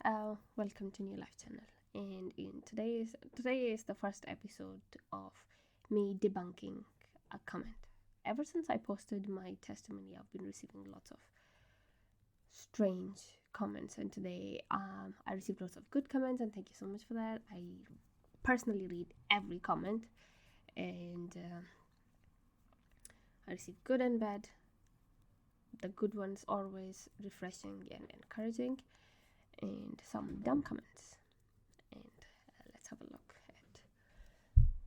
Welcome to New Life channel. And today is the first episode of me debunking a comment. Ever since I posted my testimony, I've been receiving lots of strange comments, and today I received lots of good comments, and thank you so much for that. I personally read every comment, and I receive good and bad. The good ones always refreshing and encouraging, and some dumb comments. And let's have a look at.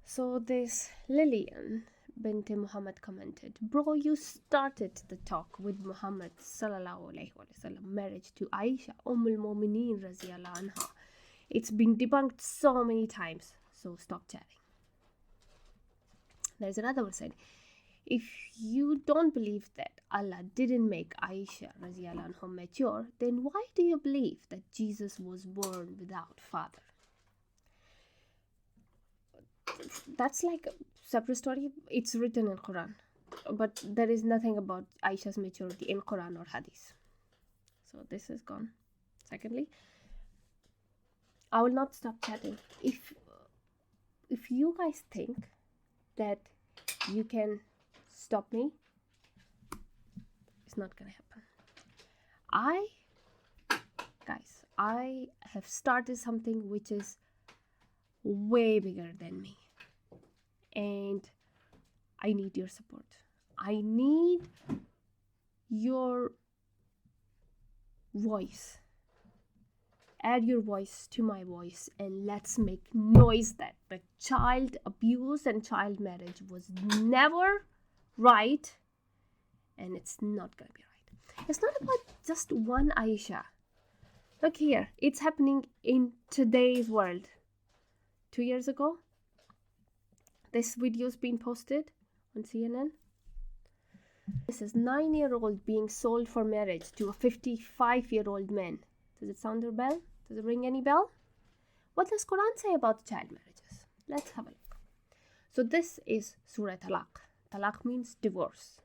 So this Lillian Binti Muhammad commented, "Bro, you started the talk with Muhammad sallallahu alaihi wasallam marriage to Ayesha Ummul Mu'mineen radhiyallahu anha. It's been debunked so many times, so stop chatting." There's another one said, "If you don't believe that Allah didn't make Ayesha radhiyallahu anha mature, then why do you believe that Jesus was born without father?" That's like a separate story. It's written in Quran, but there is nothing about Ayesha's maturity in Quran or Hadith. So this is gone. Secondly, I will not stop chatting. If you guys think that you can stop me, it's not gonna happen. I have started something which is way bigger than me, and I need your support. I need your voice. Add your voice to my voice, and let's make noise that the child abuse and child marriage was never right, and it's not gonna be right. It's not about just one Ayesha. Look here, it's happening in today's world. 2 years ago, this video's been posted on CNN. This is 9-year-old being sold for marriage to a 55-year-old man. Does it sound a bell? Does it ring any bell? What does Quran say about child marriages? Let's have a look. So this is Surah Talaq. Talaq means divorce.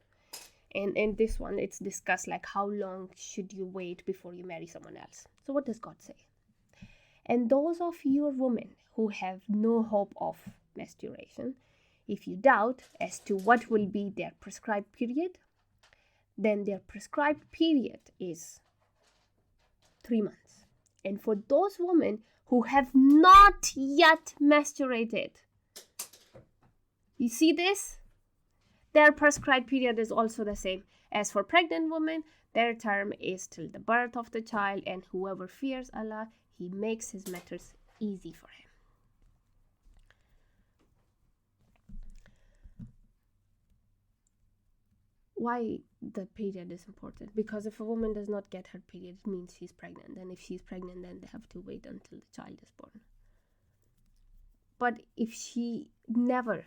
And in this one, it's discussed like how long should you wait before you marry someone else. So what does God say? "And those of your women who have no hope of menstruation, if you doubt as to what will be their prescribed period, then their prescribed period is 3 months. And for those women who have not yet menstruated," you see this? Their prescribed period is also the same. As for pregnant women, their term is till the birth of the child, and whoever fears Allah, He makes His matters easy for him. Why the period is important? Because if a woman does not get her period, it means she's pregnant. And if she's pregnant, then they have to wait until the child is born. But if she never,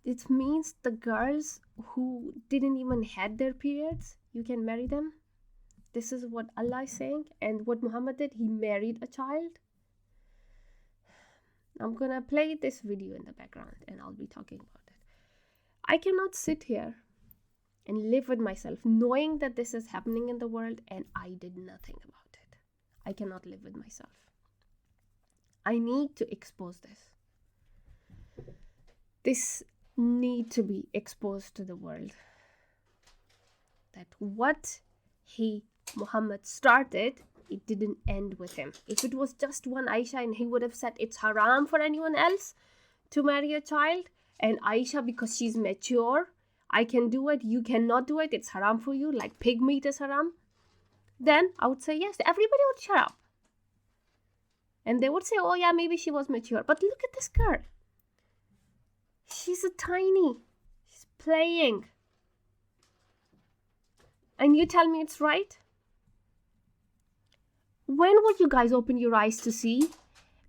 it means the girls who didn't even had their periods, you can marry them. This is what Allah is saying. And what Muhammad did, he married a child. I'm gonna play this video in the background and I'll be talking about it. I cannot sit here and live with myself knowing that this is happening in the world and I did nothing about it. I cannot live with myself. I need to expose this. This need to be exposed to the world. That what Muhammad started, it didn't end with him. If it was just one Ayesha and he would have said it's haram for anyone else to marry a child, and Ayesha, because she's mature, I can do it, you cannot do it, it's haram for you, like pig meat is haram, then I would say yes, everybody would shut up. And they would say, oh yeah, maybe she was mature. But look at this girl. She's a tiny. She's playing. And you tell me it's right? When will you guys open your eyes to see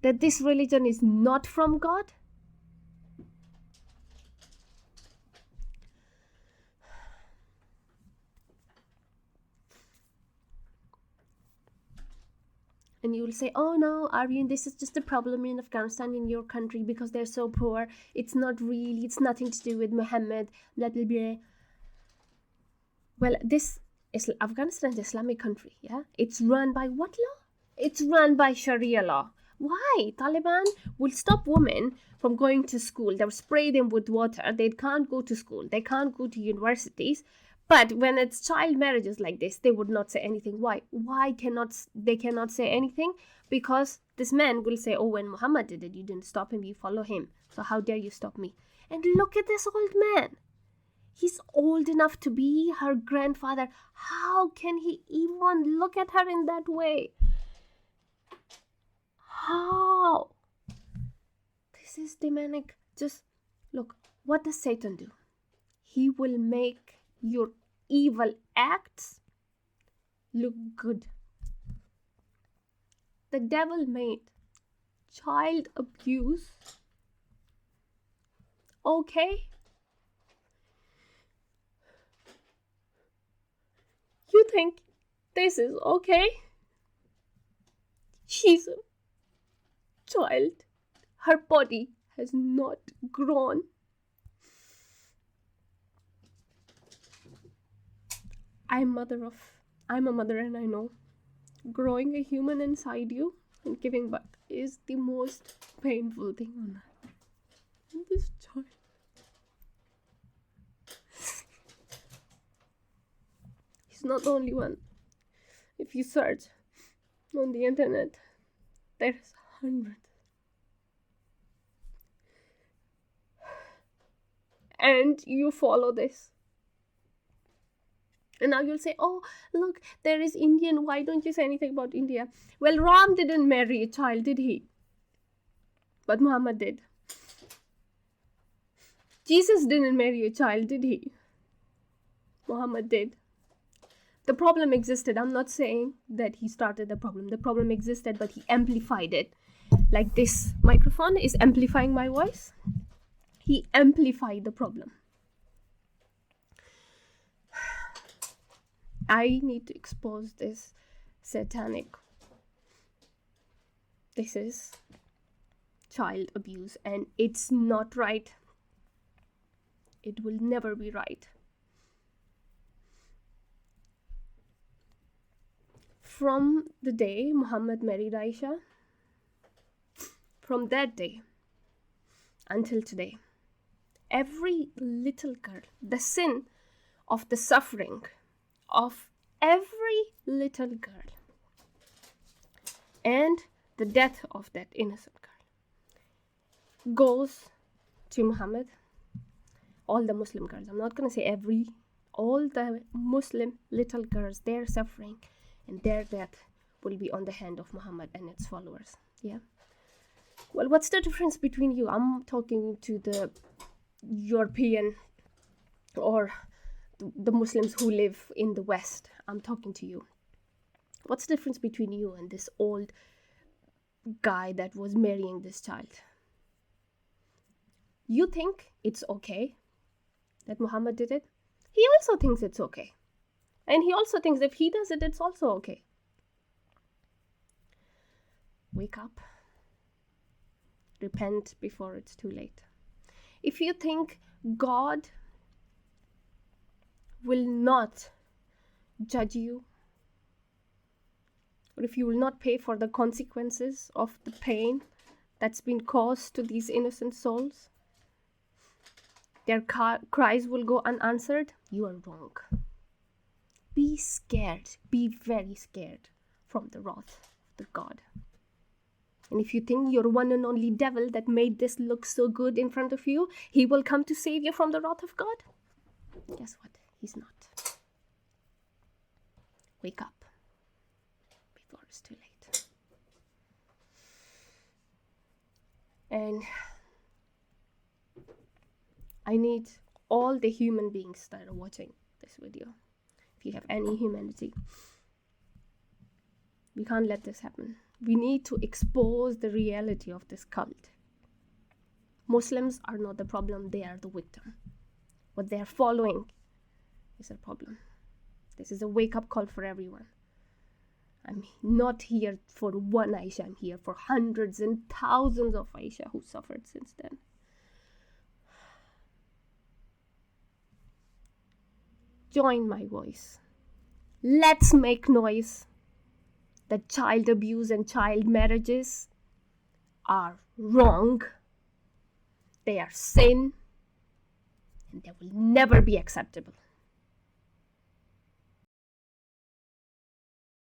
that this religion is not from God? And you will say, oh no, Aryan, this is just a problem in Afghanistan, in your country, because they're so poor. It's not really, it's nothing to do with Muhammad, blah, blah, blah. Well, this Afghanistan is an Islamic country, yeah? It's run by what law? It's run by Sharia law. Why? Taliban will stop women from going to school. They'll spray them with water. They can't go to school. They can't go to universities. But when it's child marriages like this, they would not say anything. Why? They cannot say anything? Because this man will say, oh, when Muhammad did it, you didn't stop him, you follow him. So how dare you stop me? And look at this old man. He's old enough to be her grandfather. How can he even look at her in that way? How? This is demonic. Just look, what does Satan do? He will make your evil acts look good. The devil made child abuse okay. You think this is okay? She's a child. Her body has not grown. I'm a mother, and I know growing a human inside you and giving birth is the most painful thing on earth. And this child, he's not the only one. If you search on the internet, there's hundreds. And you follow this. And now you'll say, oh, look, there is Indian. Why don't you say anything about India? Well, Ram didn't marry a child, did he? But Muhammad did. Jesus didn't marry a child, did he? Muhammad did. The problem existed. I'm not saying that he started the problem. The problem existed, but he amplified it. Like this microphone is amplifying my voice. He amplified the problem. I need to expose this satanic. This is child abuse, and it's not right. It will never be right. From the day Muhammad married Ayesha, from that day until today, every little girl, the sin of the suffering of every little girl and the death of that innocent girl goes to Muhammad. All the Muslim girls, I'm not going to say all the Muslim little girls, their suffering and their death will be on the hand of Muhammad and its followers. Yeah. Well, what's the difference between you? I'm talking to the European or the Muslims who live in the West. I'm talking to you. What's the difference between you and this old guy that was marrying this child? You think it's okay that Muhammad did it? He also thinks it's okay. And he also thinks if he does it, it's also okay. Wake up. Repent before it's too late. If you think God will not judge you, or if you will not pay for the consequences of the pain that's been caused to these innocent souls, their cries will go unanswered, you are wrong. Be scared. Be very scared from the wrath of the God. And if you think your one and only devil that made this look so good in front of you, he will come to save you from the wrath of God? Guess what? He's not. Wake up before it's too late. And I need all the human beings that are watching this video. If you have any humanity, we can't let this happen. We need to expose the reality of this cult. Muslims are not the problem, they are the victim. What they are following is a problem. This is a wake-up call for everyone. I'm not here for one Ayesha, I'm here for hundreds and thousands of Ayesha who suffered since then. Join my voice. Let's make noise that child abuse and child marriages are wrong, they are sin, and they will never be acceptable.